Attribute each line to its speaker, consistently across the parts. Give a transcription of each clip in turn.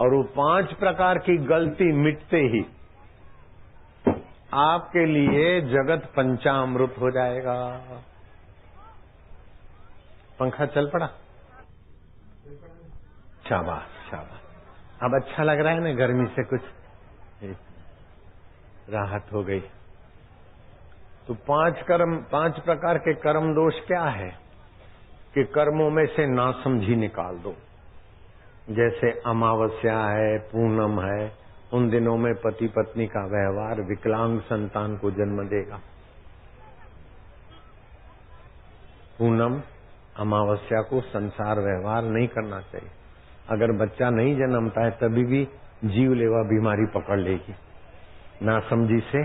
Speaker 1: और वो 5 प्रकार की गलती मिटते ही आपके लिए जगत पंचामृत हो जाएगा। पंखा चल पड़ा? शाबाश शाबाश। अब अच्छा लग रहा है ना, गर्मी से कुछ राहत हो गई। तो 5 प्रकार के कर्म दोष क्या है कि कर्मों में से नासमझी निकाल दो। जैसे अमावस्या है, पूनम है, उन दिनों में पति पत्नी का व्यवहार विकलांग संतान को जन्म देगा। पूनम अमावस्या को संसार व्यवहार नहीं करना चाहिए। अगर बच्चा नहीं जन्मता है तभी भी जीव लेवा बीमारी पकड़ लेगी। नासमझी से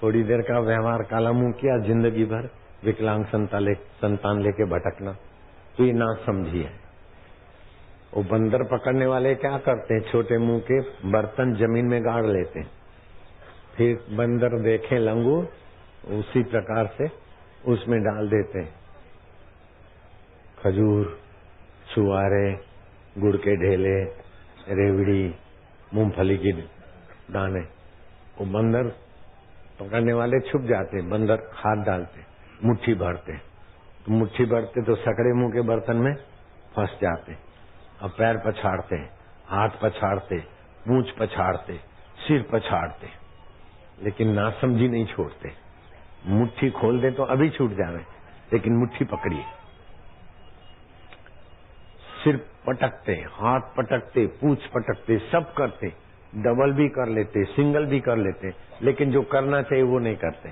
Speaker 1: थोड़ी देर का व्यवहार काला मुंह किया, जिंदगी भर विकलांग संतान लेके भटकना, तो ये नासमझी है। वो बंदर पकड़ने वाले क्या करते हैं, छोटे मुंह के बर्तन जमीन में गाड़ लेते हैं, फिर बंदर देखे लंगूर उसी प्रकार से उसमें डाल देते हैं खजूर, छुआरे, गुड़ के ढेले, रेवड़ी, मूंगफली की दाने। वो बंदर पकड़ने वाले छुप जाते, बंदर हाथ डालते, मुट्ठी भरते, तो मुट्ठी भरते तो सकड़े मुंह के बर्तन में फंस जाते। अब पैर पछाड़ते, हाथ पछाड़ते, पूंछ पछाड़ते, सिर पछाड़ते, लेकिन नासमझी नहीं छोड़ते। मुट्ठी खोल दे तो अभी छूट जावे, लेकिन मुट्ठी पकड़िए। सिर पटकते, हाथ पटकते, पूंछ पटकते, सब करते, डबल भी कर लेते, सिंगल भी कर लेते, लेकिन जो करना चाहिए वो नहीं करते।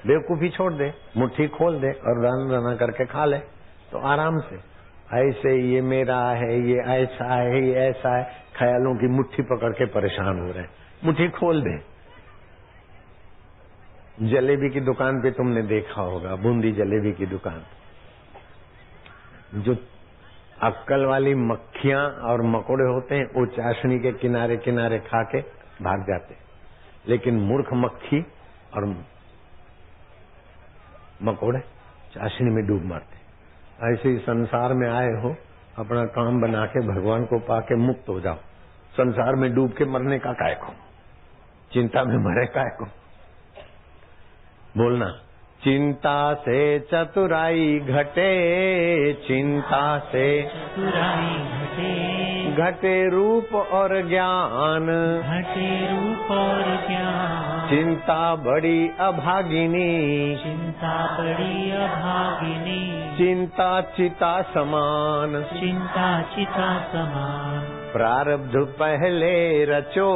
Speaker 1: बेवकूफी छोड़ दे, मुट्ठी खोल दे और रन करके खा ले तो आराम से। ऐसे ये मेरा है, ये ऐसा है, ये ऐसा है, ख्यालों की मुट्ठी पकड़ के परेशान हो रहे हैं। मुट्ठी खोल दे। जलेबी की दुकान पे तुमने देखा होगा, बूंदी जलेबी की दुकान, जो अक्कल वाली मक्खियां और मकोड़े होते हैं वो चाशनी के किनारे किनारे खा के भाग जाते, लेकिन मूर्ख मक्खी और मकोड़े चाशनी में डूब मरते। ऐसे ही संसार में आए हो, अपना काम बना के भगवान को पाके मुक्त हो जाओ। संसार में डूब के मरने का काय को, चिंता में मरे काय को। बोलना, चिंता से चतुराई घटे, चिंता से
Speaker 2: चतुराई घटे,
Speaker 1: घटे रूप और ज्ञान,
Speaker 2: घटे रूप और ज्ञान।
Speaker 1: चिंता बड़ी अभागिनी,
Speaker 2: चिंता बड़ी अभागिनी,
Speaker 1: चिंता चिता समान,
Speaker 2: चिंता चिता समान।
Speaker 1: प्रारब्ध पहले रचो,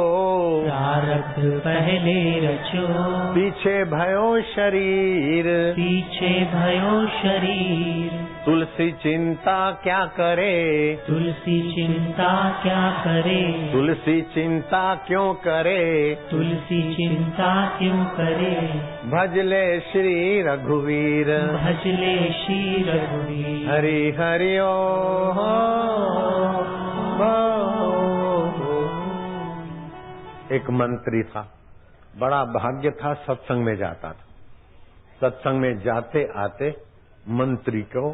Speaker 2: प्रारब्ध पहले रचो,
Speaker 1: पीछे भयो शरीर,
Speaker 2: पीछे भयो शरीर।
Speaker 1: तुलसी चिंता क्या करे,
Speaker 2: तुलसी चिंता क्या करे,
Speaker 1: तुलसी चिंता क्यों करे,
Speaker 2: तुलसी चिंता क्यों करे।
Speaker 1: भजले श्री रघुवीर,
Speaker 2: भजले श्री रघुवीर।
Speaker 1: हरि हरि ओ। एक मंत्री था, बड़ा भाग्य था, सत्संग में जाता था। सत्संग में जाते आते मंत्री को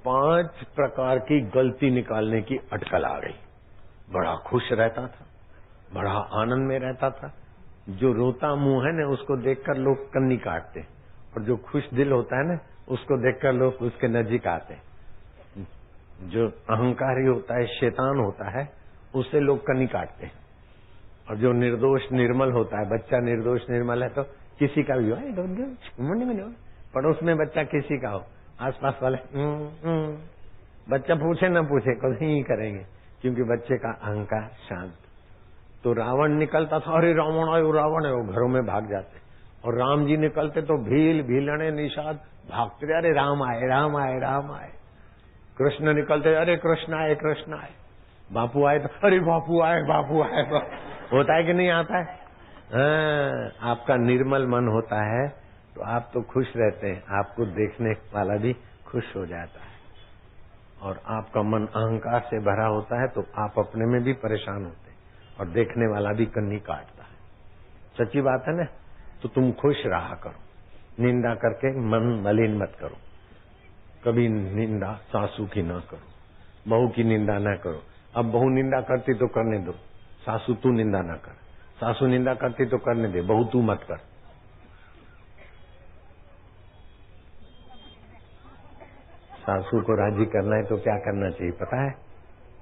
Speaker 1: 5 प्रकार की गलती निकालने की अटकल आ गई। बड़ा खुश रहता था, बड़ा आनंद में रहता था। जो रोता मुंह है ना उसको देखकर लोग कन्नी काटते, और जो खुश दिल होता है ना उसको देखकर लोग उसके नजीक आते। जो अहंकारी होता है, शैतान होता है, उससे लोग कन्नी काटते हैं। और जो निर्दोष निर्मल होता है, बच्चा निर्दोष निर्मल है तो किसी का भी हो, पड़ोस में बच्चा किसी का हो, आसपास वाले बच्चा पूछे न पूछे कभी नहीं करेंगे, क्योंकि बच्चे का अहंकार शांत। तो रावण निकलता था, अरे रावण आयो रावण आयो, घरों में भाग जाते। और राम जी निकलते तो भील भीलने निषाद भागते, अरे राम आए राम आए राम आए। कृष्ण निकलते, अरे कृष्ण आए कृष्ण आए। बापू आए तो अरे बापू आए बापू आए। होता है कि नहीं आता है? हाँ, आपका निर्मल मन होता है तो आप तो खुश रहते हैं, आपको देखने वाला भी खुश हो जाता है। और आपका मन अहंकार से भरा होता है तो आप अपने में भी परेशान होते हैं और देखने वाला भी कन्नी काटता है। सच्ची बात है ना? तो तुम खुश रहा करो, निंदा करके मन मलिन मत करो। कभी निंदा सासू की ना करो, बहू की निंदा ना करो, अब बहू निंदा करती तो करने दो, सासू तू निंदा ना कर, सासू निंदा करती तो करने दे, बहू तू मत कर। सासू को राजी करना है तो क्या करना चाहिए पता है?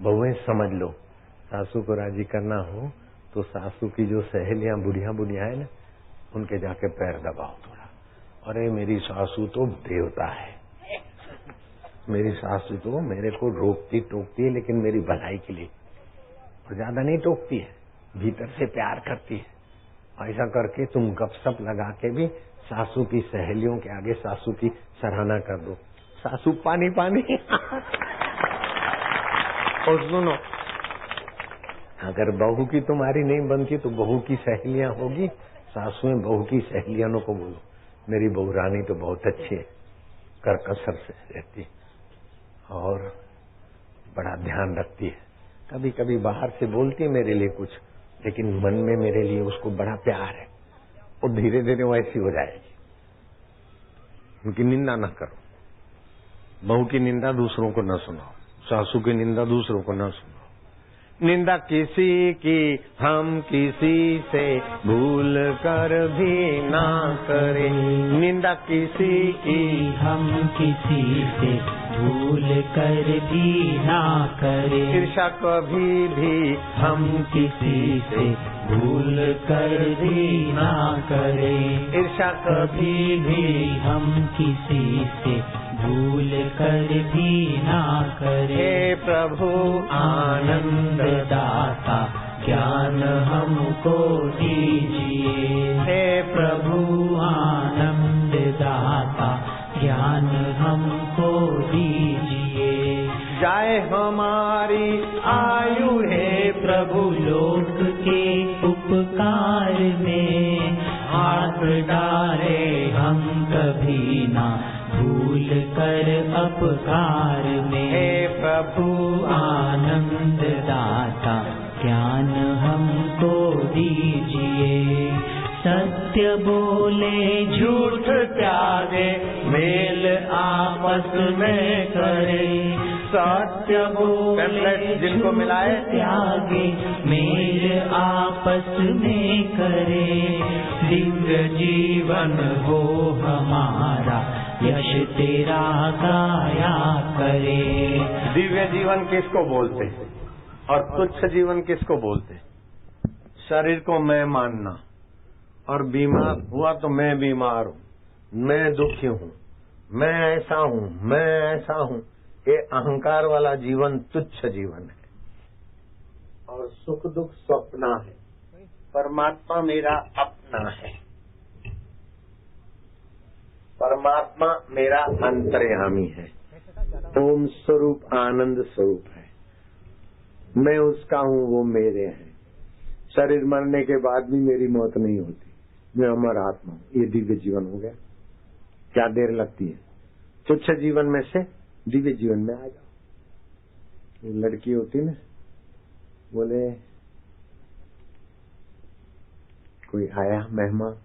Speaker 1: बहुएं समझ लो, सासू को राजी करना हो तो सासू की जो सहेलियां बुढ़िया है ना, उनके जाके पैर दबाओ थोड़ा। अरे मेरी सासू तो देवता है, मेरी सासू तो मेरे को रोकती टोकती है लेकिन मेरी भलाई के लिए, और ज्यादा नहीं टोकती है, भीतर से प्यार करती है। ऐसा करके तुम गपशप लगा के भी सासू की सहेलियों के आगे सासू की सराहना कर दो। सासू पानी पानी। और सुनो, अगर बहू की तुम्हारी नहीं बनती तो बहू की सहेलियां होगी, सासुएं बहू की सहेलियां को बोलो मेरी बहू रानी तो बहुत अच्छी है, करकसर से रहती है और बड़ा ध्यान रखती है। कभी कभी बाहर से बोलती है मेरे लिए कुछ, लेकिन मन में मेरे लिए उसको बड़ा प्यार है, और धीरे धीरे वैसी हो जाएगी। उनकी निंदा न करो, बहू की निंदा दूसरों को न सुनाओ, सासू की निंदा दूसरों को न सुनाओ। निंदा किसी की हम किसी से भूल कर भी ना करें, निंदा किसी की
Speaker 2: हम किसी से भूल कर भी ना करें,
Speaker 1: ईर्ष्या कभी भी
Speaker 2: हम किसी से भूल कर भी ना करें,
Speaker 1: ईर्ष्या
Speaker 2: कभी भी हम किसी से भूल कर भी ना करें।
Speaker 1: हे प्रभु
Speaker 2: आनंद दाता ज्ञान हमको दीजिए, हे प्रभु आनंद दाता ज्ञान हमको दीजिए।
Speaker 1: जाए हमारी आयु
Speaker 2: हे प्रभु लोक के उपकार में, हाथ डाले हम कभी ना भूल कर अपकार में,
Speaker 1: हे प्रभु
Speaker 2: आनंद दाता ज्ञान हमको दीजिए। सत्य बोले झूठ त्यागे मेल आपस में करे, सत्य बोले
Speaker 1: जिनको मिलाए
Speaker 2: त्यागे मेल आपस में करे, दिव्य जीवन हो हमारा यश तेरा गाया करे।
Speaker 1: दिव्य जीवन किसको बोलते हैं और तुच्छ जीवन किसको बोलते हैं? शरीर को मैं मानना, और बीमार हुआ तो मैं बीमार हूँ, मैं दुखी हूँ, मैं ऐसा हूँ, मैं ऐसा हूँ, ये अहंकार वाला जीवन तुच्छ जीवन है। और सुख दुख स्वप्न है, परमात्मा मेरा अपना है, परमात्मा मेरा अंतर्यामी है, ओम स्वरूप आनंद स्वरूप है, मैं उसका हूँ, वो मेरे हैं। शरीर मरने के बाद भी मेरी मौत नहीं होती, मैं अमर आत्मा हूँ। ये दिव्य जीवन हो गया। क्या देर लगती है? तुच्छ जीवन में से दिव्य जीवन में आ जाओ। ये लड़की होती ना, बोले कोई आया मेहमान,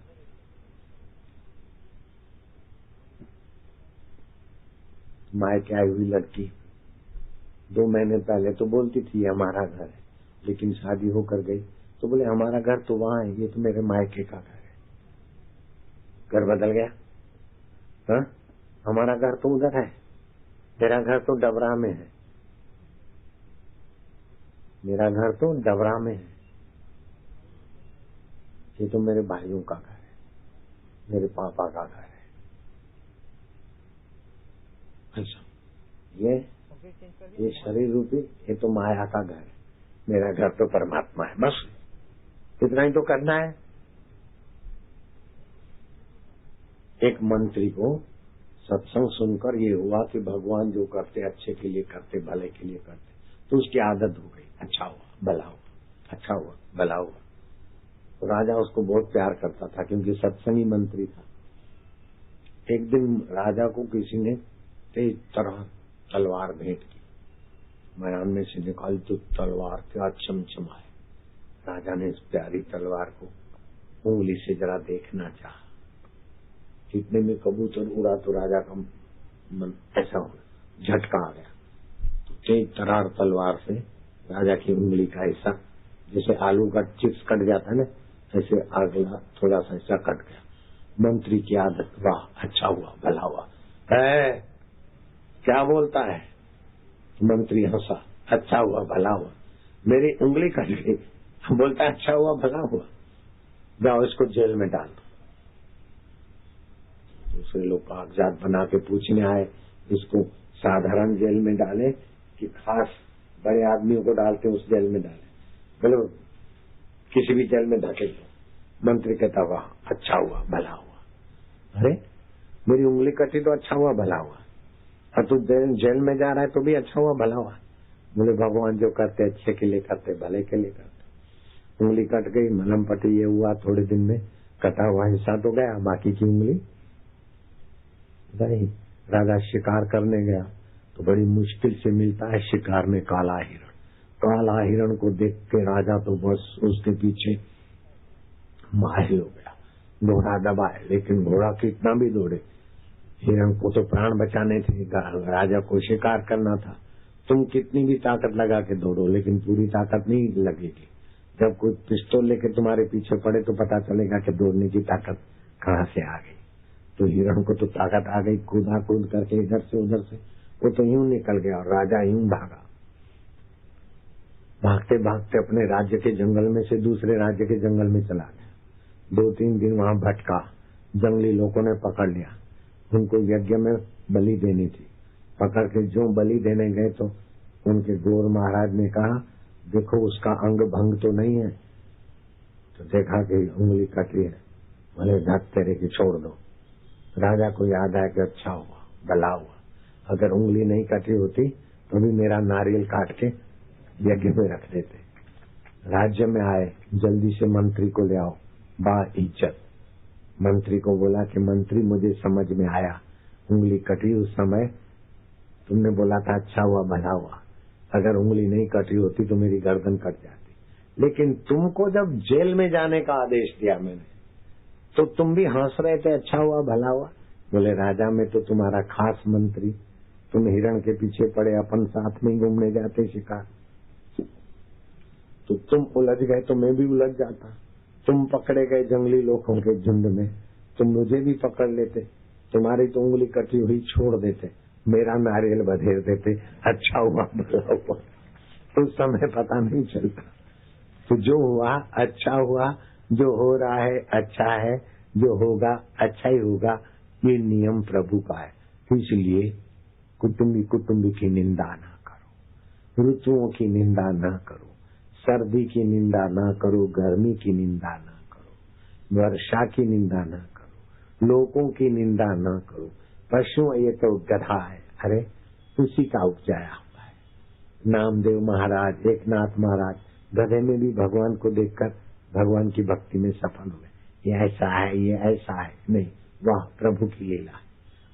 Speaker 1: मायके आई हुई लड़की 2 महीने पहले तो बोलती थी हमारा घर है, लेकिन शादी होकर गई तो बोले हमारा घर तो वहां है, ये तो मेरे मायके का घर है। घर बदल गया। हाँ, हमारा घर तो उधर है, तेरा घर तो डबरा में है, मेरा घर तो डबरा में है, ये तो मेरे भाइयों का घर है, मेरे पापा का घर है। अच्छा, ये शरीर रूपी ये तो माया का घर है, मेरा घर तो परमात्मा है। बस इतना ही तो करना है। एक मंत्री को सत्संग सुनकर ये हुआ कि भगवान जो करते अच्छे के लिए करते, भले के लिए करते, तो उसकी आदत हो गई, अच्छा हुआ भला हुआ, अच्छा हुआ भला हुआ। तो राजा उसको बहुत प्यार करता था क्योंकि सत्संगी मंत्री था। एक दिन राजा को किसी ने तेज तरह तलवार भेंट की, मैदान में से निकाली तो तलवार क्या चमचमाए। राजा ने इस प्यारी तलवार को उंगली से जरा देखना चाहा, इतने में कबूतर उड़ा तो राजा का मन ऐसा हो झटका आ गया, तो तेज तरार तलवार से राजा की उंगली का हिस्सा, जैसे आलू का चिप्स कट जाता है ना, ऐसे अगला थोड़ा सा हिस्सा कट गया। मंत्री की आदत, वाह अच्छा हुआ भला हुआ है, क्या बोलता है? मंत्री हंसा, अच्छा हुआ भला हुआ, मेरी उंगली कट गई, बोलता है अच्छा हुआ भला हुआ, जाओ इसको जेल में डाल दो। दूसरे लोग कागजात बना के पूछने आए, इसको साधारण जेल में डाले कि खास बड़े आदमियों को डालते उस जेल में डाले? बोलो किसी भी जेल में धकेल दो। मंत्री कहता वाह अच्छा हुआ भला हुआ। अरे मेरी उंगली कटी तो अच्छा हुआ भला हुआ, और तू जेल में जा रहा है तो भी अच्छा हुआ भला हुआ। बोले भगवान जो करते अच्छे के लिए करते, भले के लिए करते। उंगली कट गई, मलहम पट्टी ये हुआ, थोड़े दिन में कटा हुआ हिस्सा तो गया, बाकी की उंगली गई। राजा शिकार करने गया तो बड़ी मुश्किल से मिलता है शिकार में काला हिरण। काला हिरण को देख के राजा तो बस उसके पीछे माहिर हो गया। घोड़ा दबाए, लेकिन घोड़ा कितना भी दौड़े, हिरण को तो प्राण बचाने थे, राजा को शिकार करना था। तुम कितनी भी ताकत लगा के दौड़ो, लेकिन पूरी ताकत नहीं लगेगी। जब कोई पिस्तौल लेके तुम्हारे पीछे पड़े तो पता चलेगा कि दौड़ने की ताकत कहाँ से आ गई। तो हिरण को तो ताकत आ गई, कूदा कूद करके इधर से उधर से, वो तो यूं निकल गया और राजा यूं भागा। भागते भागते अपने राज्य के जंगल में से दूसरे राज्य के जंगल में चला गया। 2-3 दिन वहां भटका, जंगली लोगों ने पकड़ लिया। उनको यज्ञ में बलि देनी थी, पकड़ के जो बलि देने गए तो उनके गोर महाराज ने कहा देखो उसका अंग भंग तो नहीं है, तो देखा कि उंगली कटी है। बोले धक तेरे की छोड़ दो। राजा को याद आया कि अच्छा हुआ भला हुआ, अगर उंगली नहीं कटी होती तो भी मेरा नारियल काट के यज्ञ में रख देते। राज्य में आए, जल्दी से मंत्री को ले आओ, बा इज्जत। मंत्री को बोला कि मंत्री मुझे समझ में आया, उंगली कटी उस समय तुमने बोला था अच्छा हुआ भला हुआ, अगर उंगली नहीं कटी होती तो मेरी गर्दन कट जाती। लेकिन तुमको जब जेल में जाने का आदेश दिया मैंने, तो तुम भी हंस रहे थे अच्छा हुआ भला हुआ। बोले राजा में तो तुम्हारा खास मंत्री, तुम हिरण के पीछे पड़े, अपन साथ में घूमने जाते शिकार, तो तुम उलझ गए तो मैं भी उलझ जाता। तुम पकड़े गए जंगली लोगों के झुंड में, तुम मुझे भी पकड़ लेते, तुम्हारी तो उंगली कटी हुई छोड़ देते, मेरा नारियल बधेर देते, अच्छा हुआ भला हुआ। उस समय पता नहीं चलता। तो जो हुआ अच्छा हुआ, जो हो रहा है अच्छा है, जो होगा अच्छा ही होगा, ये नियम प्रभु का है। इसलिए कुटुंबी की निंदा ना करो, ऋतुओं की निंदा ना करो, सर्दी की निंदा ना करो, गर्मी की निंदा ना करो, वर्षा की निंदा ना करो, लोगों की निंदा ना करो। पशु ये तो गधा है, अरे उसी का उपजाया हुआ है। नामदेव महाराज, एकनाथ महाराज गधे में भी भगवान को देखकर भगवान की भक्ति में सफल हुए। ये ऐसा है, ये ऐसा है, नहीं, वाह प्रभु की लीला।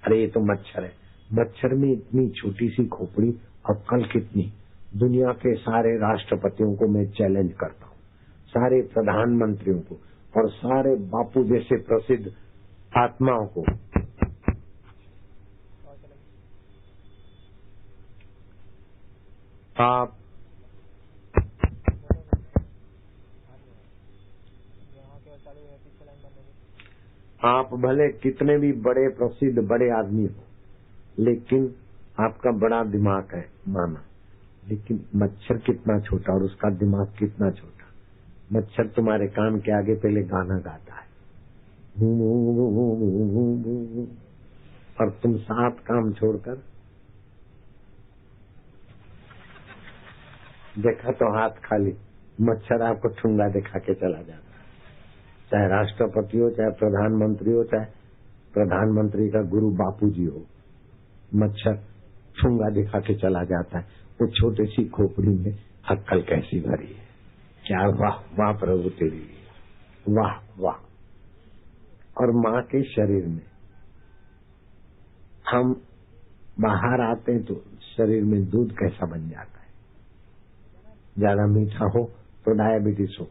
Speaker 1: अरे ये तो मच्छर है, मच्छर में इतनी छोटी सी खोपड़ी, अक्कल कितनी। दुनिया के सारे राष्ट्रपतियों को मैं चैलेंज करता हूँ, सारे प्रधानमंत्रियों को और सारे बापू जैसे प्रसिद्ध आत्माओं को, आप भले कितने भी बड़े प्रसिद्ध बड़े आदमी हो, लेकिन आपका बड़ा दिमाग है माना, लेकिन मच्छर कितना छोटा और उसका दिमाग कितना छोटा। मच्छर तुम्हारे कान के आगे पहले गाना गाता है और तुम 7 काम छोड़कर देखा तो हाथ खाली, मच्छर आपको ठुंगा दिखा के चला जाता है। चाहे राष्ट्रपति हो, चाहे प्रधानमंत्री हो, चाहे प्रधानमंत्री का गुरु बापूजी हो, मच्छर ठुंगा दिखा के चला जाता है। वो छोटी सी खोपड़ी में अक्कल कैसी भरी है, क्या वाह वाह प्रभु तेरी, वाह वाह। और माँ के शरीर में हम बाहर आते हैं तो शरीर में दूध कैसा बन जाता है। ज्यादा मीठा हो तो डायबिटीज हो,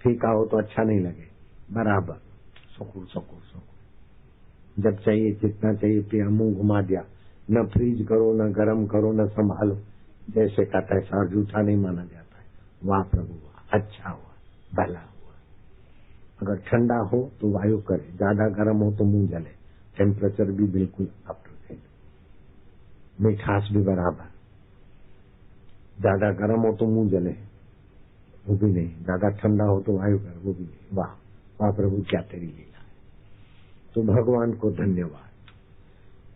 Speaker 1: फीका हो तो अच्छा नहीं लगे, बराबर सकुर सकुर सकुर। जब चाहिए जितना चाहिए पिया, मुंह घुमा दिया, न फ्रीज करो, न गर्म करो, न संभालो, जैसे का तैसा, और जूठा नहीं माना जाता। वाह प्रभु वाह, अच्छा हुआ, भला हुआ। अगर ठंडा हो तो वायु करे, ज्यादा गर्म हो तो मुंह जले, टेम्परेचर भी बिल्कुल अप टू डेट, मिठास भी बराबर। ज्यादा गर्म हो तो मुंह जले, वो भी नहीं, ज्यादा ठंडा हो तो वायु करे, वो भी नहीं। वाह वाह प्रभु क्या तेरी लीला है। तो भगवान को धन्यवाद।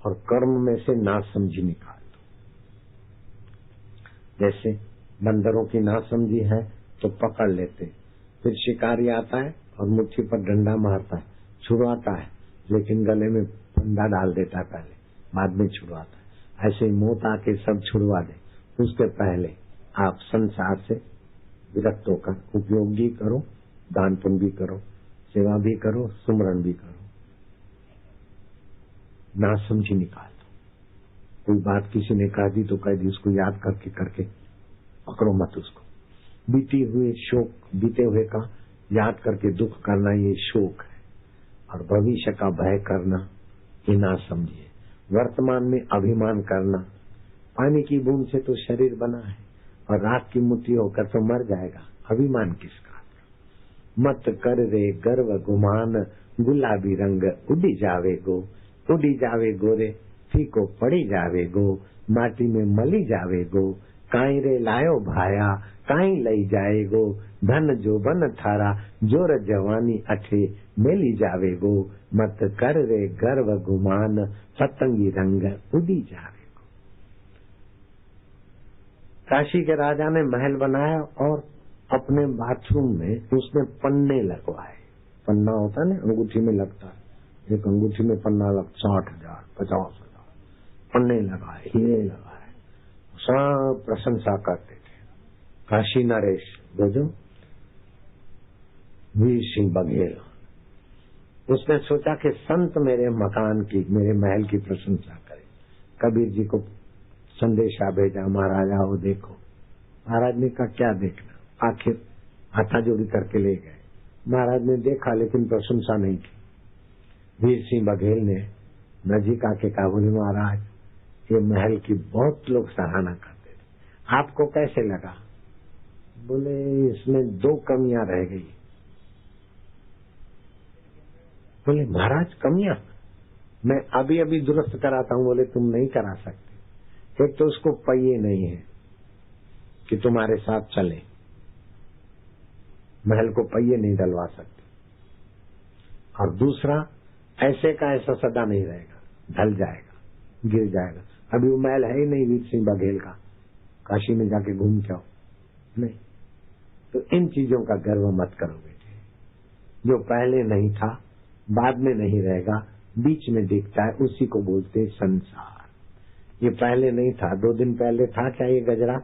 Speaker 1: और कर्म में से नासमझी निकाल दो। जैसे बंदरों की नासमझी है तो पकड़ लेते, फिर शिकारी आता है और मुट्ठी पर डंडा मारता है, छुड़वाता है, लेकिन गले में फंदा डाल देता है पहले, बाद में छुड़वाता है। ऐसे ही मौत आके सब छुड़वा दे, उसके पहले आप संसार से विरक्त होकर उपयोग भी करो, दान पुण्य भी करो, सेवा भी करो, सुमरन भी करो। नासमझी निकाल दो। कोई बात किसी ने कह दी तो कह दी, उसको याद करके करके पकड़ो मत उसको। बीते हुए का याद करके दुख करना ये शोक है, और भविष्य का भय करना ये नासमझी है। वर्तमान में अभिमान करना, पानी की बूंद से तो शरीर बना है और राख की मुट्ठी होकर तो मर जाएगा, अभिमान किसका। मत कर रे गर्व गुमान, गुलाबी रंग उड़ी जावे गो, उड़ी जावे गोरे फीको पड़ी जावे गो, माटी में मली जावे गो, काई रे लायो भाया काई लई जाए गो, धन जो बन थारा जोर जवानी अठे मेली जावे गो, मत कर रे गर्व गुमान, पतंगी रंग उड़ी जावे गो। काशी के राजा ने महल बनाया और अपने बाथरूम में उसने पन्ने लगवाए। पन्ना होता है ना, अंगूठी में लगता है, एक अंगूठी में पन्ना लग 60,000 50,000 पन्ने लगाए, हीरे लगाए, सब प्रशंसा करते थे। काशी नरेश बोझो वीर सिंह बघेल, उसने सोचा कि संत मेरे मकान की, मेरे महल की प्रशंसा करे। कबीर जी को संदेशा भेजा, महाराज आओ देखो। महाराज ने कहा क्या देखना, आखिर हाथा जोड़ी करके ले गए। महाराज ने देखा लेकिन प्रशंसा नहीं की। वीर सिंह बघेल ने नजीक आके कहा, बोले महाराज ये महल की बहुत लोग सराहना करते थे, आपको कैसे लगा? बोले इसमें 2 कमियां रह गई। बोले महाराज कमियां? मैं अभी अभी दुरुस्त कराता हूं। बोले तुम नहीं करा सकते, एक तो उसको पहिए नहीं है कि तुम्हारे साथ चले, महल को पहिए नहीं डलवा सकते, और दूसरा ऐसे का ऐसा सदा नहीं रहेगा, ढल जाएगा, गिर जाएगा। अभी वो महल है ही नहीं वीर सिंह बघेल का, काशी में जाके घूम के आओ। नहीं, तो इन चीजों का गर्व मत करो बेटे। जो पहले नहीं था बाद में नहीं रहेगा, बीच में दिखता है, उसी को बोलते संसार। ये पहले नहीं था, 2 दिन पहले था क्या ये गजरा?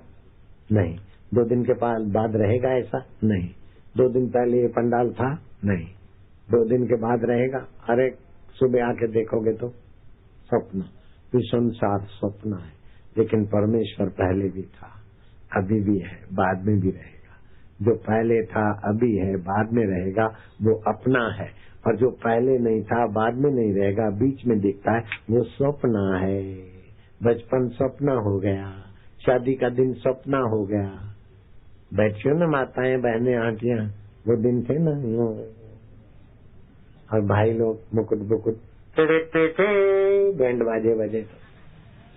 Speaker 1: नहीं। 2 दिन के बाद रहेगा ऐसा? नहीं। 2 दिन पहले ये पंडाल था? नहीं। 2 दिन के बाद रहेगा? अरे सुबह आके देखोगे तो स्वप्न। तो संसार स्वप्न है, लेकिन परमेश्वर पहले भी था, अभी भी है, बाद में भी रहेगा। जो पहले था, अभी है, बाद में रहेगा, वो अपना है। और जो पहले नहीं था, बाद में नहीं रहेगा, बीच में दिखता है, वो स्वप्न है। बचपन स्वप्न हो गया, शादी का दिन स्वप्न हो गया। बैठियो ना माताएं बहनें आंटियां, वो दिन थे ना, और भाई लोग मुकुट बुकुट बैंड बाजे बजे,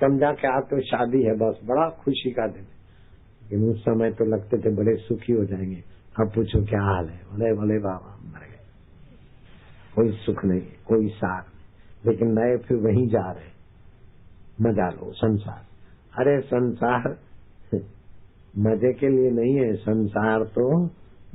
Speaker 1: समझा कि आज तो शादी है, बस बड़ा खुशी का दिन। लेकिन उस समय तो लगते थे बड़े सुखी हो जाएंगे। अब पूछो क्या हाल है? बोले बोले बाबा मर गए, कोई सुख नहीं, कोई सार नहीं। लेकिन नए फिर वहीं जा रहे, मजा लो संसार। अरे संसार मजे के लिए नहीं है, संसार तो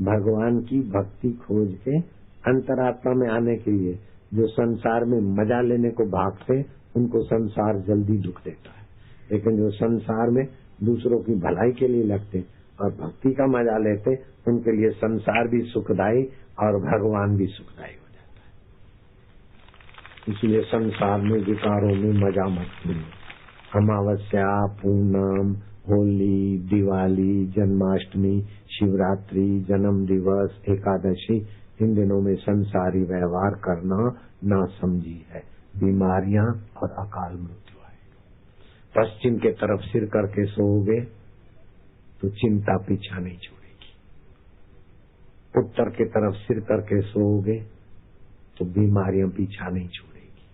Speaker 1: भगवान की भक्ति खोज के अंतरात्मा में आने के लिए। जो संसार में मजा लेने को भागते, उनको संसार जल्दी दुख देता है। लेकिन जो संसार में दूसरों की भलाई के लिए लगते और भक्ति का मजा लेते, उनके लिए संसार भी सुखदायी और भगवान भी सुखदायी हो जाता है। इसलिए संसार में विकारों में मजा मत लो। अमावस्या, पूनम, होली, दिवाली, जन्माष्टमी, शिवरात्रि, जन्म दिवस, एकादशी, इन दिनों में संसारी व्यवहार करना नासमझी है। बीमारियां और अकाल मृत्यु आएगी। पश्चिम के तरफ सिर करके सोओगे तो चिंता पीछा नहीं छोड़ेगी। उत्तर की तरफ सिर करके सोओगे तो बीमारियां पीछा नहीं छोड़ेगी,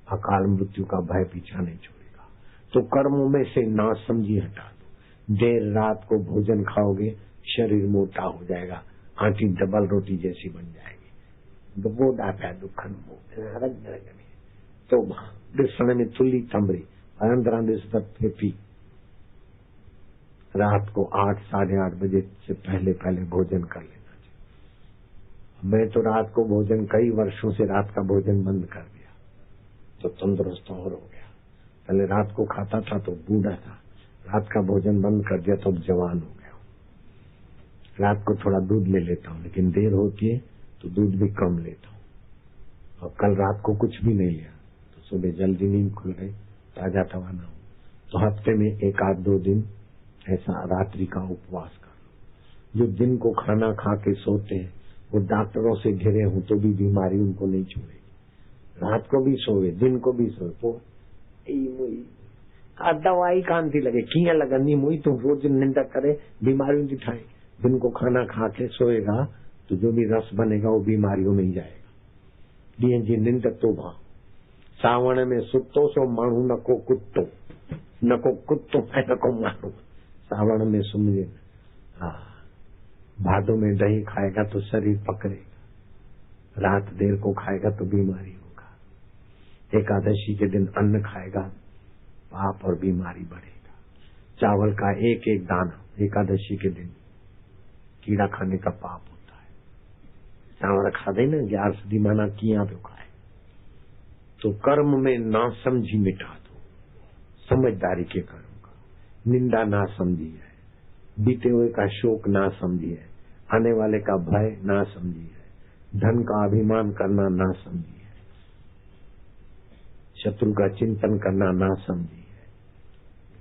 Speaker 1: अकाल मृत्यु का भय पीछा नहीं छोड़ेगा। तो कर्मों में से नासमझी हटा दो। देर रात को भोजन खाओगे, शरीर मोटा हो जाएगा, आंटी डबल रोटी जैसी बन जाएगी। वो डाटा दुखन तो डिसने में तुली तंबरी अंदर फेफी। रात को 8 साढ़े 8 बजे से पहले भोजन कर लेना चाहिए। मैं तो रात को भोजन कई वर्षों से रात का भोजन बंद कर दिया, तो तंदुरुस्त और हो गया। पहले रात को खाता था तो बूढ़ा था, रात का भोजन बंद कर दिया तो अब जवान हो गया। रात को थोड़ा दूध ले लेता हूँ, लेकिन देर होती है तो दूध भी कम लेता हूँ। और कल रात को कुछ भी नहीं लिया तो सुबह जल्दी नींद खुल गई, ताजा तवाना हूँ। तो हफ्ते में 1-2 दिन ऐसा रात्रि का उपवास करो। जो दिन को खाना खा के सोते हैं वो डॉक्टरों से घिरे हों तो भी बीमारी उनको नहीं छोड़ेगी। रात को भी सोए, दिन को भी सोए, तो दवाई कान थी लगे किया लगनी मुई तो रोज निंदा करे बीमारियों की ठाए। दिन को खाना खा के सोएगा तो जो भी रस बनेगा वो बीमारियों में ही जाएगा। दिए जी निंद तो भा सावण में सुतो सो मानू नको कुत्तो, नको कुत्तो है नको मानू। सावण में सुमझे, भादों में दही खाएगा तो शरीर पकड़ेगा, रात देर को खाएगा तो बीमारी होगा। एकादशी के दिन अन्न खाएगा पाप और बीमारी बढ़ेगा। चावल का एक दाना एकादशी के दिन कीड़ा खाने का पाप होता है। चावल खा दे ना 11 दिमाना किया तो खाए। तो कर्म में ना समझी मिटा दो, समझदारी के कर्म का। निंदा ना समझी है, बीते हुए का शोक ना समझी है, आने वाले का भय ना समझी है, धन का अभिमान करना ना समझी है, शत्रु का चिंतन करना ना समझी है,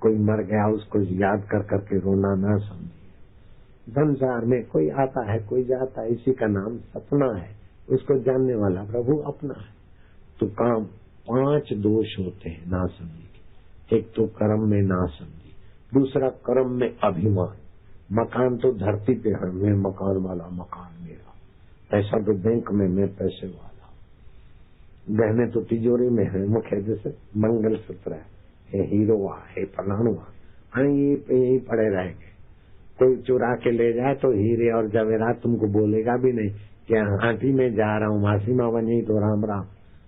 Speaker 1: कोई मर गया उसको याद कर करके रोना ना समझी है। संसार में कोई आता है कोई जाता है, इसी का नाम सपना है, उसको जानने वाला प्रभु अपना है। तो काम 5 दोष होते हैं ना समझी के। एक तो कर्म में ना समझी, दूसरा कर्म में अभिमान। मकान तो धरती पे है, मैं मकान वाला, मकान मेरा, पैसा तो बैंक में, मैं पैसे वाला, गहने तो तिजोरी में है, मुख्य जैसे मंगल सूत्र है, हीरो है फलानुआ, यही पड़े रहेंगे। कोई चुरा के ले जाए तो हीरे और जवेरात तुमको बोलेगा भी नहीं कि आंटी में जा रहा हूँ, मासी माँ बनी तो राम राम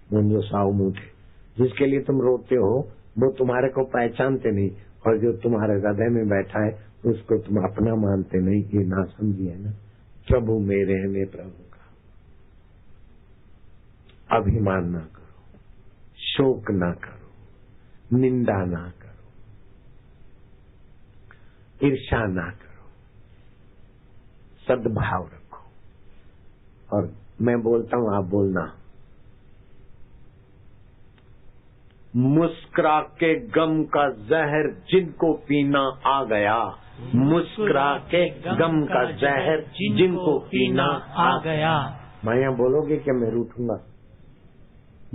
Speaker 1: मुंजो साव मुठे। जिसके लिए तुम रोते हो वो तुम्हारे को पहचानते नहीं, और जो तुम्हारे हृदय में बैठा है उसको तुम अपना मानते नहीं। ये ना समझिए ना, प्रभु मेरे हैं, मैं प्रभु का। अभिमान ना करो, शोक ना करो, निंदा ना करो, ईर्ष्या ना करो, सद्भाव रखो। और मैं बोलता हूं आप बोलना। मुस्कुरा के गम का जहर जिनको पीना आ गया, मुस्कुरा के गम का जहर जिनको पीना आ गया। मैं बोलोगे कि मैं रूठूंगा?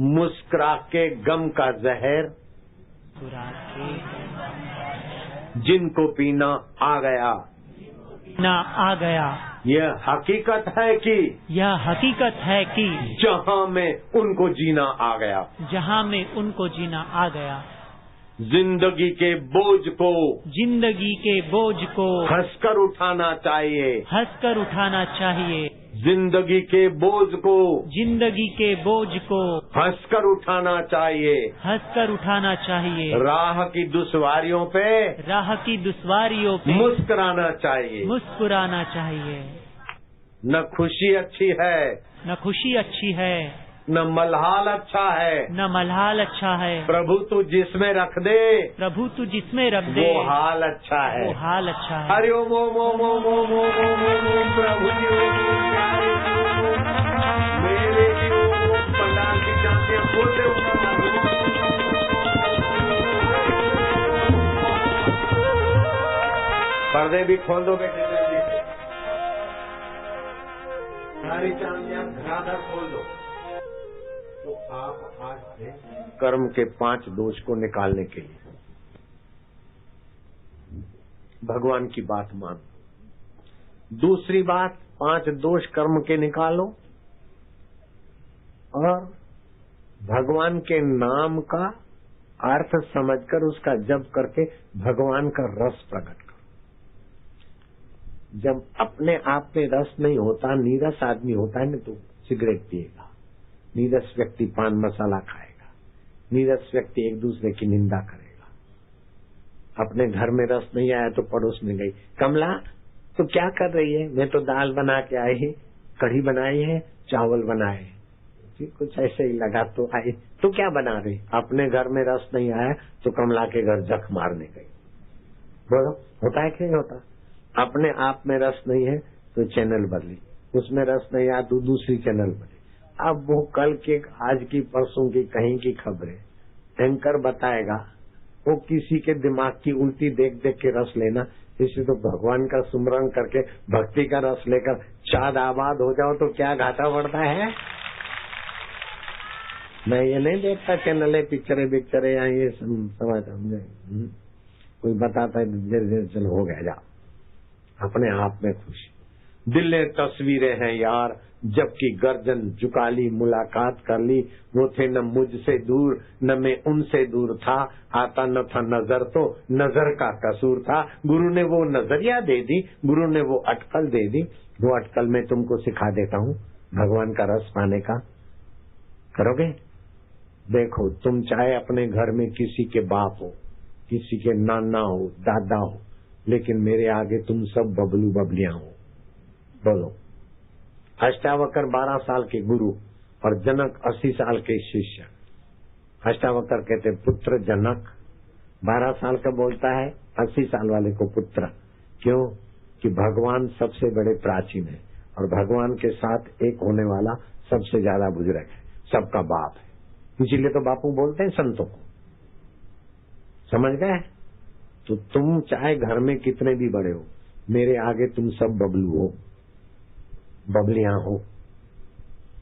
Speaker 1: मुस्कुरा के गम का जहर जिनको पीना आ गया,
Speaker 2: ना आ गया।
Speaker 1: यह हकीकत है कि,
Speaker 2: यह हकीकत है कि
Speaker 1: जहां में उनको जीना आ गया,
Speaker 2: जहां में उनको जीना आ गया।
Speaker 1: जिंदगी के बोझ को,
Speaker 2: जिंदगी के बोझ को
Speaker 1: हंसकर उठाना चाहिए,
Speaker 2: हंसकर उठाना चाहिए।
Speaker 1: जिंदगी के बोझ को,
Speaker 2: जिंदगी के बोझ को
Speaker 1: हंसकर उठाना चाहिए,
Speaker 2: हंसकर उठाना चाहिए।
Speaker 1: राह की दुश्वारियों पे,
Speaker 2: राह की दुश्वारियों पे
Speaker 1: मुस्कुराना चाहिए,
Speaker 2: मुस्कुराना चाहिए।
Speaker 1: न खुशी अच्छी है,
Speaker 2: न खुशी अच्छी है,
Speaker 1: न मलहाल अच्छा है,
Speaker 2: न मलहाल अच्छा है।
Speaker 1: प्रभु तू जिसमें रख दे,
Speaker 2: प्रभु तू जिसमें रख दे,
Speaker 1: वो हाल अच्छा है,
Speaker 2: वो हाल अच्छा है।
Speaker 1: हरि ओम ओम ओम ओम ओम ओम ओम ओम प्रभु जी मेरे पंडाल की जातियां बोलते पर्दे भी खोल दो बेटे, सारी चांदियां घराघर खोल दो। तो आप आज से कर्म के 5 दोष को निकालने के लिए भगवान की बात मान। दूसरी बात, 5 दोष कर्म के निकालो और भगवान के नाम का अर्थ समझकर उसका जप करके भगवान का रस प्रकट करो। जब अपने आप में रस नहीं होता, नीरस आदमी होता है ना, तो सिगरेट पिएगा, नीरस व्यक्ति पान मसाला खाएगा, नीरस व्यक्ति एक दूसरे की निंदा करेगा। अपने घर में रस नहीं आया तो पड़ोस में गई, कमला तो क्या कर रही है? मैं तो दाल बना के आई, कढ़ी बनाई है, चावल बनाए, कुछ ऐसे ही लगा तो आई। तो क्या बना रही? अपने घर में रस नहीं आया तो कमला के घर जख मारने गई। बोलो, होता है कि नहीं होता? अपने आप में रस नहीं है तो चैनल बदली, उसमें रस नहीं आया तो दूसरी चैनल बदली। अब वो कल के, आज की, परसों की, कहीं की खबरें एंकर बताएगा, वो किसी के दिमाग की उल्टी देख देख के रस लेना। इसे तो भगवान का सुमरन करके भक्ति का रस लेकर शाद आबाद हो जाओ तो क्या घाटा बढ़ता है। मैं ये नहीं देखता चैनल है, पिक्चरें या ये समाचार कोई बताता है धीरे चलो हो गया, जा अपने आप में खुशी। दिल तस्वीरें हैं यार, जबकि गर्दन झुका ली, मुलाकात कर ली, वो थे न मुझसे दूर न मैं उनसे दूर था, आता न था नजर तो नजर का कसूर था। गुरु ने वो नजरिया दे दी, गुरु ने वो अटकल दे दी, वो अटकल मैं तुमको सिखा देता हूँ भगवान का रस पाने का। करोगे? देखो, तुम चाहे अपने घर में किसी के बाप हो, किसी के नाना हो, दादा हो, लेकिन मेरे आगे तुम सब बबलू बबलियां हो। बोलो। अष्टावक्र 12 साल के गुरु और जनक 80 साल के शिष्य। अष्टावक्र कहते पुत्र जनक, 12 साल का बोलता है, 80 साल वाले को पुत्र। क्यों? कि भगवान सबसे बड़े प्राचीन है और भगवान के साथ एक होने वाला सबसे ज्यादा बुजुर्ग है, सबका बाप है। इसीलिए तो बापू बोलते हैं संतों को। समझ गए? तो तुम चाहे घर में कितने भी बड़े हो, मेरे आगे तुम सब बबलू हो, बबलियां हो।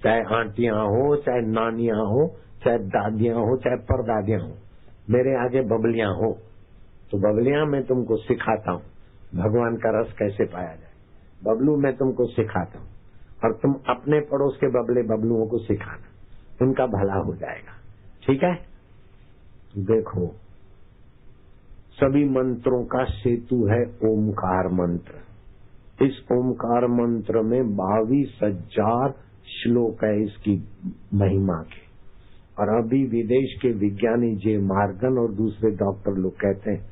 Speaker 1: चाहे आंटियां हो, चाहे नानियां हो, चाहे दादियां हो, चाहे परदादियां हो, मेरे आगे बबलियां हो। तो बबलियां मैं तुमको सिखाता हूँ भगवान का रस कैसे पाया जाए। बबलू मैं तुमको सिखाता हूँ और तुम अपने पड़ोस के बबलुओं को सिखाना, उनका भला हो जाएगा। ठीक है? देखो, सभी मंत्रों का सेतु है ओमकार मंत्र। इस ओमकार मंत्र में 22,000 श्लोक है इसकी महिमा के। और अभी विदेश के विज्ञानी जे मार्गन और दूसरे डॉक्टर लोग कहते हैं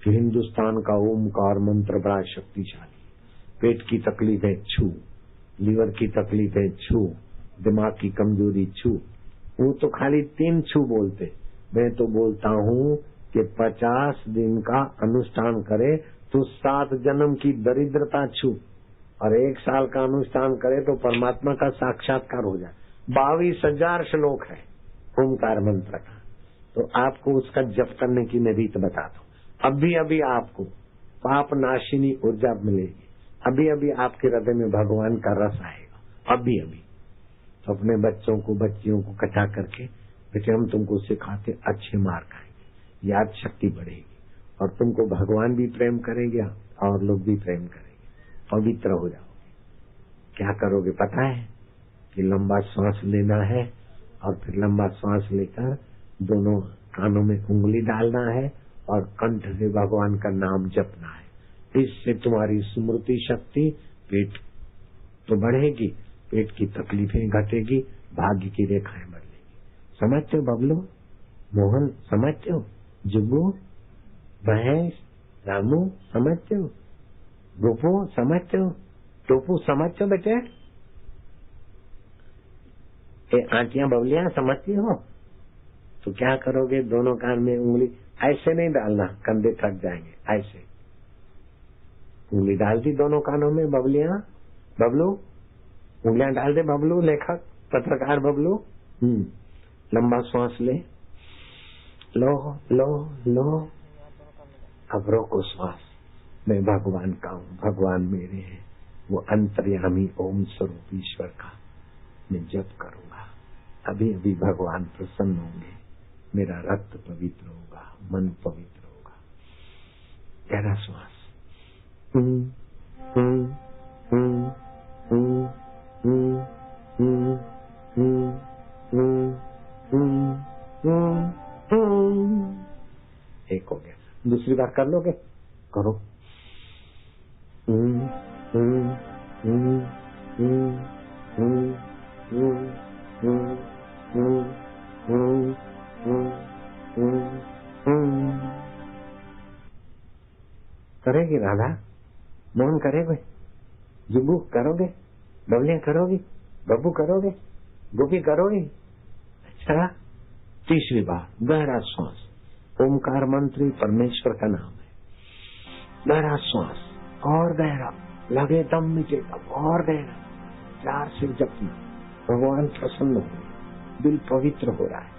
Speaker 1: कि हिंदुस्तान का ओमकार मंत्र बड़ा शक्तिशाली। पेट की तकलीफें छू, लीवर की तकलीफें छू, दिमाग की कमजोरी छू। वो तो खाली 3 छू बोलते, मैं तो बोलता हूँ कि 50 दिन का अनुष्ठान करे तो 7 जन्म की दरिद्रता छू, और 1 साल का अनुष्ठान करे तो परमात्मा का साक्षात्कार हो जाए। 22,000 श्लोक है ओमकार मंत्र का। तो आपको उसका जप करने की मैं रीत बताता हूँ। अभी अभी आपको पाप नाशिनी ऊर्जा मिलेगी, अभी अभी आपके हृदय में भगवान का रस आएगा, अभी अभी। तो अपने बच्चों को, बच्चियों को इकट्ठा करके, बेटे हम तुमको सिखाते, अच्छे मार्ग आएंगे, याद शक्ति बढ़ेगी और तुमको भगवान भी प्रेम करेंगे और लोग भी प्रेम करेंगे, पवित्र हो जाओगे। क्या करोगे पता है? कि लंबा सांस लेना है और फिर लंबा सांस लेकर दोनों कानों में उंगली डालना है और कंठ से भगवान का नाम जपना है। इससे तुम्हारी स्मृति शक्ति, पेट तो बढ़ेगी, पेट की तकलीफें घटेगी, भाग्य की रेखाएं बदलेगी। समझते हो बबलू? मोहन समझते हो? जुगू, महेश, रामू समझते हो? गोपू समझते हो? टोपू समझते हो बेटे? आंटियां बबलियां समझती हो? तो क्या करोगे? दोनों कान में उंगली ऐसे नहीं डालना, कंधे थक जाएंगे, ऐसे उंगली डाल दी दोनों कानों में। बबलियां, बबलू, उंगलियां डाल दे बबलू, लेखक पत्रकार बबलू। लंबा श्वास ले, लो लो लो, अब रोको श्वास। मैं भगवान का हूँ, भगवान मेरे हैं, वो अंतर्यामी ओम स्वरूप ईश्वर का मैं जप करूंगा। अभी अभी भगवान प्रसन्न होंगे, मेरा रक्त पवित्र होगा, मन पवित्र होगा। गहरा श्वास। एक हो गया। दूसरी बार कर लोगे? करो। करेगी राधा? मोहन करेगे? जुबू करोगे? बबलियां करोगी? बब्बू करोगे? गोपी करोगी? अच्छा। तीसरी बार गहरा श्वास। ओमकार मंत्री परमेश्वर का नाम है। गहरा श्वास और गहरा, लगे दम मिटे दम और गहरा, प्यार से जपना। भगवान प्रसन्न हो रहे, दिल पवित्र हो रहा है।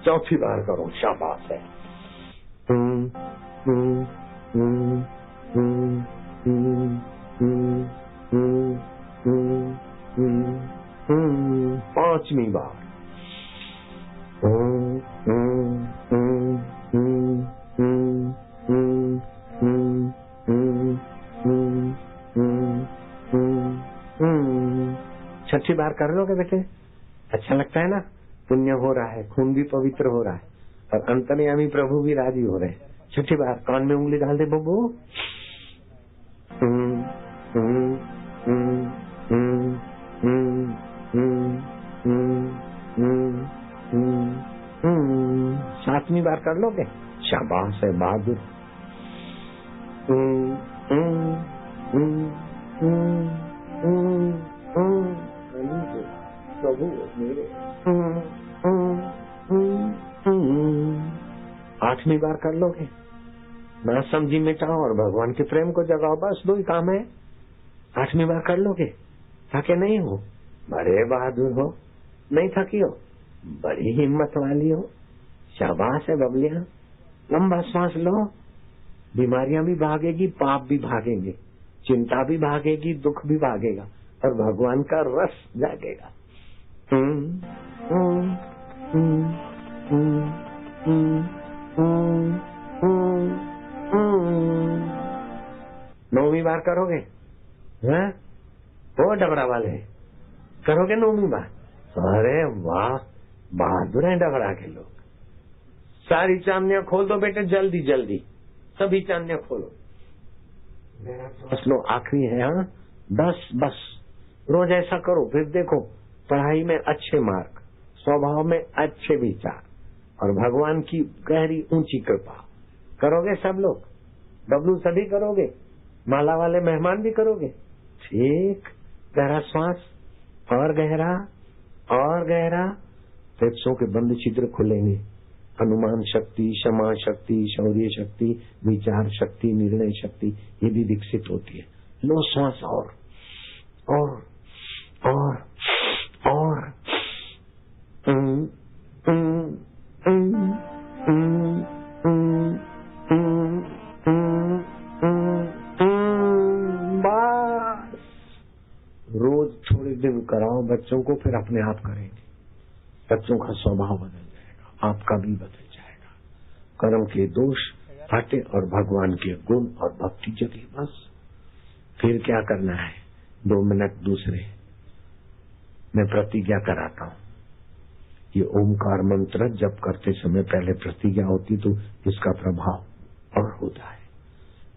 Speaker 1: 4थी बार करो, शाबाश है। 5वीं बार। 6ठी बार कर लोगे बेटे? अच्छा लगता है ना? पुण्य हो रहा है, खून भी पवित्र हो रहा है और अंतर्यामी प्रभु भी राजी हो रहे हैं। 6ठी बार कान में उंगली डाल दे बब्बू। सातवीं बार कर लोगे? शाबाश है, बहादुर। प्रभु मेरे। 8वीं बार कर लोगे? ना समझी मिटाओ और भगवान के प्रेम को जगाओ, बस 2 ही काम है। 8वीं बार कर लोगे? थके नहीं हो? बड़े बहादुर हो, नहीं थकी हो, बड़ी हिम्मत वाली हो। शाबाश है बबलियां। लंबा श्वास लो, बीमारियां भी भागेगी, पाप भी भागेंगे, चिंता भी भागेगी, दुख भी भागेगा और भगवान का रस जागेगा। 9वीं बार करोगे? हैं? वो डबरा वाले करोगे 9वीं बार? अरे वाह, बहादुर है डबरा के लोग। सारी चांदनियां खोल दो बेटे, जल्दी जल्दी सभी चांदनियां खोलो। बस लो, आखिरी है। हाँ, बस रोज ऐसा करो, फिर देखो पढ़ाई में अच्छे मार्क, स्वभाव में अच्छे विचार और भगवान की गहरी ऊंची कृपा। करोगे सब लोग? बबलू सभी करोगे? माला वाले मेहमान भी करोगे? ठीक। गहरा श्वास और गहरा और गहरा। फेफड़ों के बंद छिद्र खुलेंगे। अनुमान शक्ति, क्षमा शक्ति, शौर्य शक्ति, विचार शक्ति, निर्णय शक्ति ये भी विकसित होती है। लो श्वास और बस रोज थोड़े दिन कराओ बच्चों को, फिर अपने आप करेंगे। बच्चों का स्वभाव बदल जाएगा, आपका भी बदल जाएगा। कर्म के दोष हटे और भगवान के गुण और भक्ति जगे। बस फिर क्या करना है? 2 मिनट दूसरे मैं प्रतिज्ञा कराता हूँ। ये ओमकार मंत्र जप करते समय पहले प्रतिज्ञा होती तो इसका प्रभाव और होता है।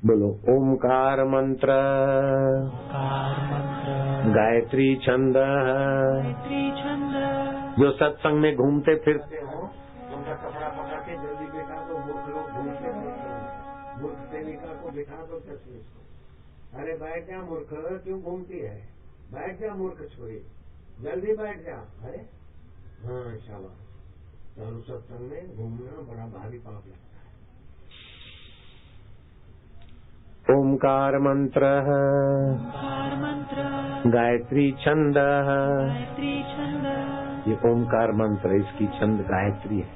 Speaker 1: बोलो ओमकार मंत्र, गायत्री छंद। जो सत्संग में घूमते फिरते हो उनका कपड़ा पकड़ के जल्दी बैठा दो। मूर्ख लोग घूमते मूर्ख प्रेमिका को बिठा दो तस्वीर को। अरे बैठ जा मूर्ख, क्यों घूमती है? बैठ जा मूर्ख छोरी, जल्दी बैठ जा। अरे हाँ शाबाश। चालू सत्संग में घूमना बड़ा भारी पाप लगता है। ओमकार मंत्र, गायत्री छंद। ये ओमकार मंत्र, इसकी छंद गायत्री है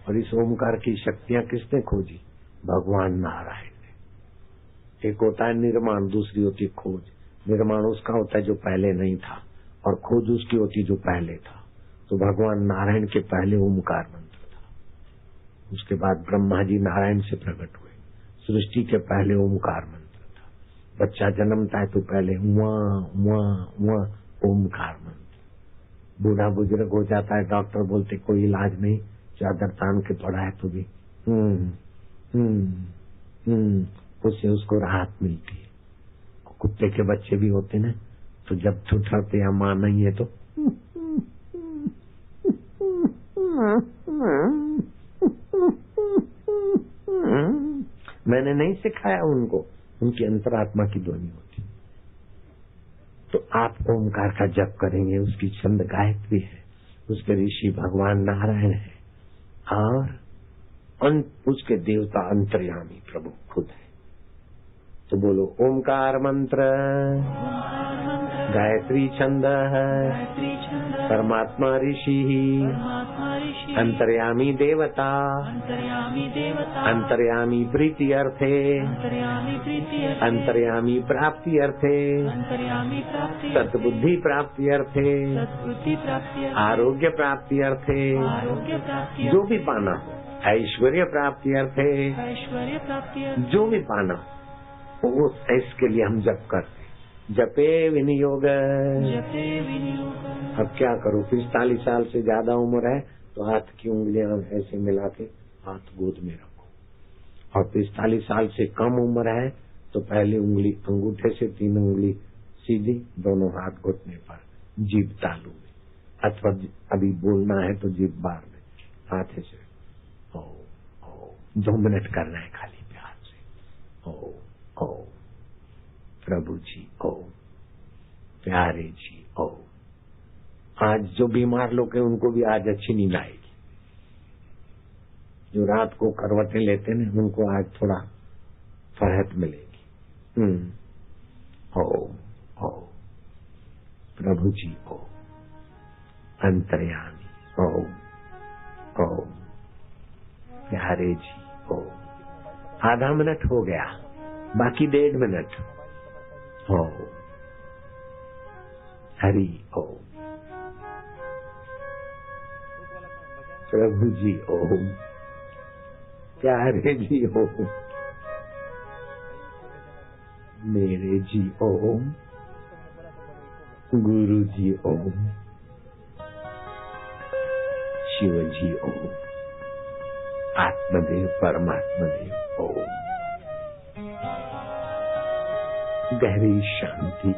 Speaker 1: और इस ओमकार की शक्तियां किसने खोजी? भगवान नारायण ने। एक होता है निर्माण, दूसरी होती है खोज। निर्माण उसका होता है जो पहले नहीं था और खोज उसकी होती जो पहले था। तो भगवान नारायण के पहले ओमकार मंत्र था, उसके बाद ब्रह्मा जी नारायण से प्रकट हुए, सृष्टि के पहले ओमकार मंत्र था। बच्चा जन्मता है तो पहले वहाँ ओमकार मंत्र। बूढ़ा बुजुर्ग हो जाता है, डॉक्टर बोलते कोई इलाज नहीं, चादर तान के पड़ा है तो भी उससे उसको राहत मिलती है। कुत्ते के बच्चे भी होते ना, तो जब थुथराते या माँ नहीं है तो मैंने नहीं सिखाया उनको, उनकी अंतरात्मा की ध्वनि होती। तो आप ओमकार का जप करेंगे, उसकी छंद गायत्री है, उसके ऋषि भगवान नारायण है, और उसके देवता अंतर्यामी प्रभु खुद है। तो बोलो ओमकार मंत्र, गायत्री छंद है, परमात्मा ऋषि, अंतर्यामी देवता, अंतर्यामी प्रीति अर्थे, अंतर्यामी प्राप्ति अर्थे, सद्बुद्धि प्राप्ति अर्थे, आरोग्य प्राप्ति अर्थे, जो भी पाना हो, ऐश्वर्य प्राप्ति अर्थे, जो भी पाना हो, वो इसके लिए हम जप करते। जपे विनियोग। अब क्या करो, 45 साल से ज्यादा उम्र है तो हाथ की उंगलियां ऐसे मिला के हाथ गोद में रखो, और 45 साल से कम उम्र है तो पहली उंगली अंगूठे से 3 उंगली सीधी, दोनों हाथ घुटने पर, जीभ तालू में, अथवा अभी बोलना है तो जीभ बाहर में, हाथ से ओ 2 मिनट करना है खाली प्यार से। ओ प्रभु जी ओ, प्यारे जी ओ। आज जो बीमार लोग हैं उनको भी आज अच्छी नींद आएगी, जो रात को करवटें लेते हैं उनको आज थोड़ा फरहत मिलेगी। ओ प्रभु जी ओ, अंतर्यामी ओ प्यारे जी ओ। आधा मिनट हो गया, बाकी 1.5 मिनट। ओ हरि ओ, प्रभु जी ओम, प्यारे जी ओम, मेरे जी ओम, गुरु जी ओम, शिव जी ओम, आत्मदेव परमात्मदेव ओम। गहरी शांति,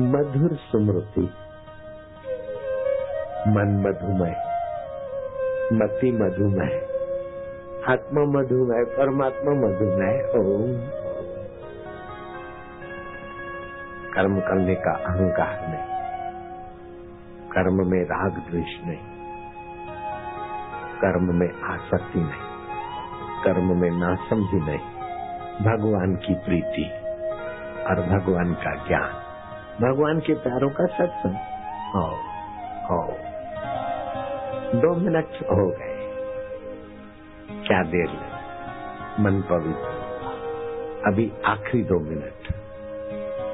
Speaker 1: मधुर स्मृति, मन मधुमय, मति मधुमय, आत्मा मधुमय, परमात्मा मधुमय ओम। कर्म करने का अहंकार नहीं, कर्म में राग द्वेष नहीं, कर्म में आसक्ति नहीं, कर्म में नासमझी नहीं, भगवान की प्रीति और भगवान का ज्ञान, भगवान के प्यारों का सत्संग। हो 2 मिनट हो गए, क्या देर लगी, मन पवित्र। अभी आखिरी 2 मिनट,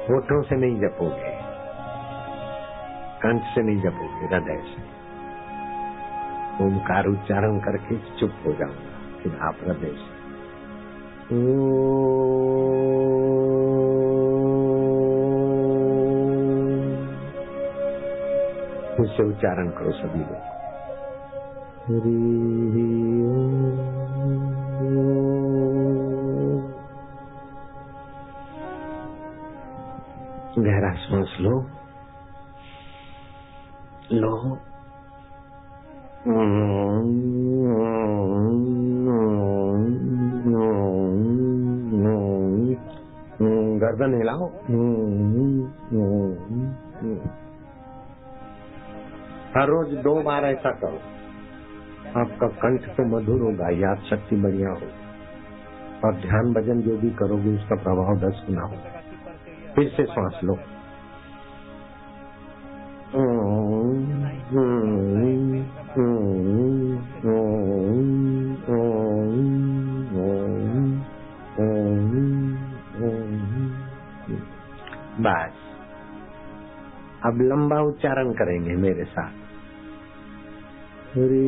Speaker 1: होठों से नहीं जपोगे, कंठ से नहीं जपोगे, हृदय से। ओमकार उच्चारण करके चुप हो जाऊंगा, फिर आप हृदय से उससे उच्चारण करो सभी लोग। गहरा सांस लो, गर्दन हिलाओ, हर रोज 2 बार ऐसा करो। आपका कंठ तो मधुर होगा, याद शक्ति बढ़िया होगी, और ध्यान भजन जो भी करोगे उसका प्रभाव 10 गुना होगा। फिर से सांस लो, बस अब लंबा उच्चारण करेंगे मेरे साथ। हरि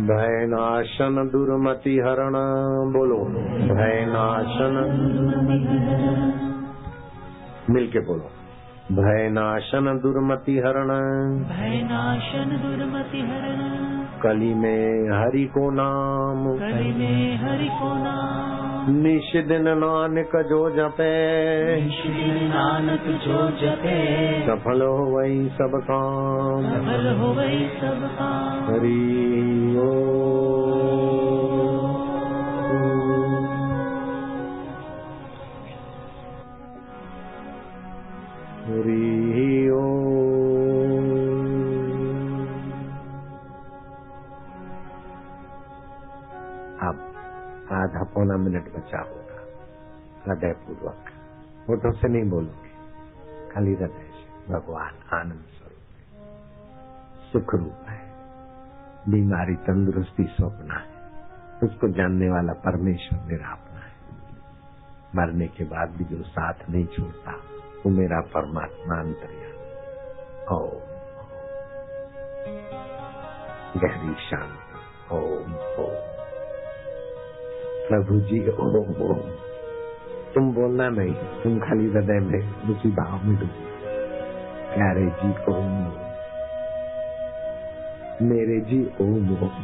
Speaker 1: भयनाशन दुर्मति हरण, बोलो भयनाशन, मिलके बोलो भयनाशन दुर्मति हरण,
Speaker 2: भयनाशन दुर्मति हरण,
Speaker 1: कली में हरि को नाम,
Speaker 2: कली में हरि को नाम,
Speaker 1: निश दिन नानक जो जपे,
Speaker 2: निश दिन नानक जो जपे,
Speaker 1: सफल हो वही सब काम,
Speaker 2: सफल हो वही सब काम।
Speaker 1: हरि अब आधा पौना मिनट बचा होगा, हृदय पूर्वक, होठों से नहीं बोलोगे, खाली हृदय से। भगवान आनंद स्वरूप है, सुख रूप है, बीमारी तंदुरुस्ती सौंपना है, उसको जानने वाला परमेश्वर मेरा अपना है। मरने के बाद भी जो साथ नहीं छोड़ता वो मेरा परमात्मा अंतर्यामी। ओम गहरी शांति। ओम ओम प्रभु जी ओम ओम। तुम बोलना नहीं, तुम खाली हृदय में उसी भाव में डूबो। प्यारे जी ओम ओम, मेरे जी ओम ओम।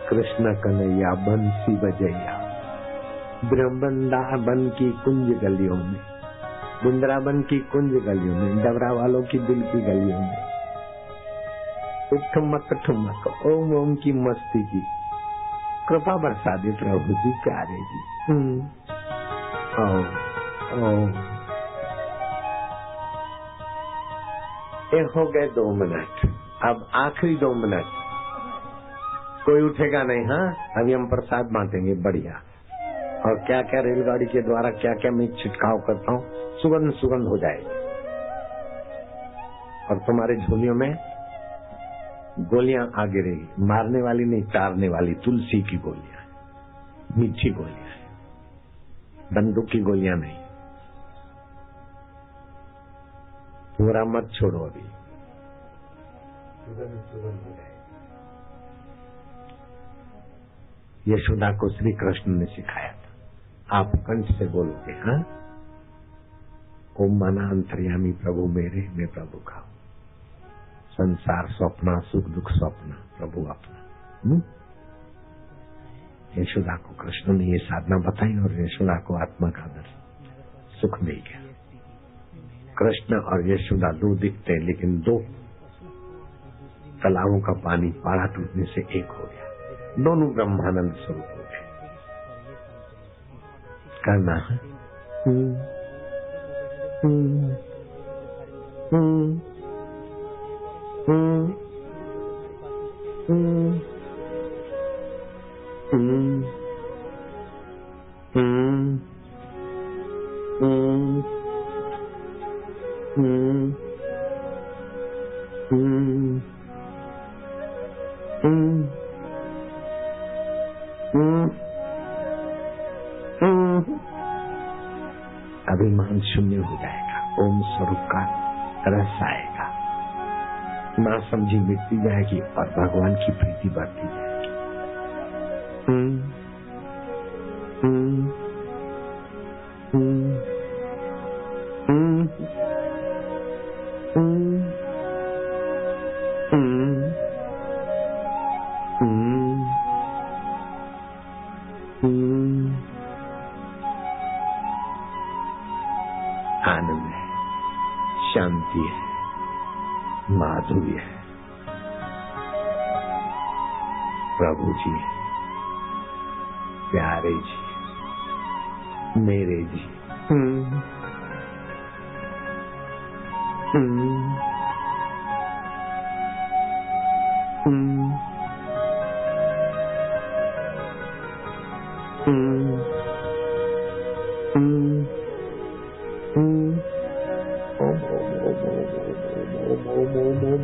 Speaker 1: कृष्ण कन्हैया बंसी बजैया, वृंदावन की कुंज गलियों में, वृंदावन की कुंज गलियों में, डबरा वालों की दिल की गलियों में, ठुमक ठुमक ओम ओम की मस्ती की कृपा बरसा दे प्रभु जी, प्यारे जी। ओम ओम। ये हो गए 2 मिनट, अब आखिरी 2 मिनट। कोई उठेगा नहीं, हाँ? अभी हम प्रसाद बांटेंगे बढ़िया। और क्या क्या रेलगाड़ी के द्वारा क्या क्या मैं छिटकाव करता हूँ, सुगंध सुगंध हो जाएगी। और तुम्हारे झोलियों में गोलियां आगे रहेगी, मारने वाली नहीं, तारने वाली, तुलसी की गोलियां, मीठी गोलियां, बंदूक की गोलियां नहीं। पूरा मत छोड़ो, अभी सुगंध हो जाएगी। यशोदा को श्री कृष्ण ने सिखाया था, आप कंठ से बोलोगे, हाँ? ओम माना अंतर्यामी प्रभु मेरे, मैं प्रभु का। संसार स्वप्ना, सुख दुख स्वप्ना, प्रभु अपना। यशोदा को कृष्ण ने ये साधना बताई और यशोदा को आत्मा का दर्शन, सुख मिल गया। कृष्ण और यशोदा 2 दिखते हैं, लेकिन 2 तालाबों का पानी पाड़ा टूटने से एक हो गया, दोनों ब्रह्मानंद स्वरूप हो गए। करना है अभिमान शून्य हो जाएगा, ओम स्वरूप का रस आएगा, ना समझी मिटती जाएगी और भगवान की प्रीति बढ़ती जाएगी। आनंद है, शांति है, माधुर्य है, प्रभु जी है, प्यारे जी, मेरे जी।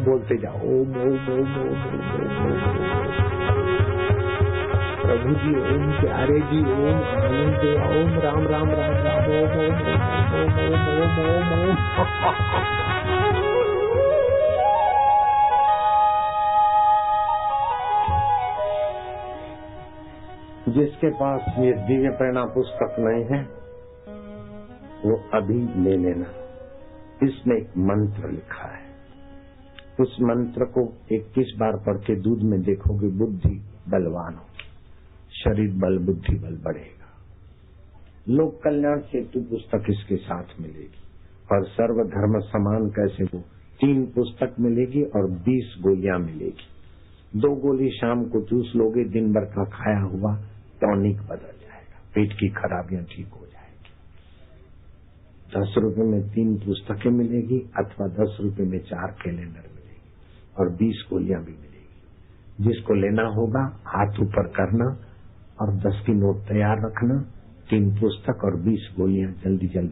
Speaker 1: बोलते जाओ ओम ओम ओम ओम प्रभु जी ओम, प्यारे जी ओम, आनंद ओम, राम राम राम राम ओम ओम ओम ओम ओम ओम ओम। जिसके पास ये दिव्य प्रेरणा पुस्तक नहीं है वो अभी ले लेना। इसमें एक मंत्र लिखा है, उस मंत्र को 21 बार पढ़ के दूध में देखोगे, बुद्धि बलवान हो, शरीर बल बुद्धि बल बढ़ेगा। लोक कल्याण सेतु पुस्तक इसके साथ मिलेगी और सर्व धर्म समान कैसे वो 3 पुस्तक मिलेगी और 20 गोलियां मिलेगी। 2 गोली शाम को चूस लोगे, दिन भर का खाया हुआ टॉनिक बदल जाएगा, पेट की खराबियां ठीक हो जाएगी। 10 रुपए में 3 पुस्तकें मिलेगी अथवा 10 रुपए में 4 कैलेंडर मिलेगी और 20 गोलियां भी मिलेगी। जिसको लेना होगा हाथ ऊपर करना और 10 की नोट तैयार रखना, 3 पुस्तक और 20 गोलियां जल्दी जल्दी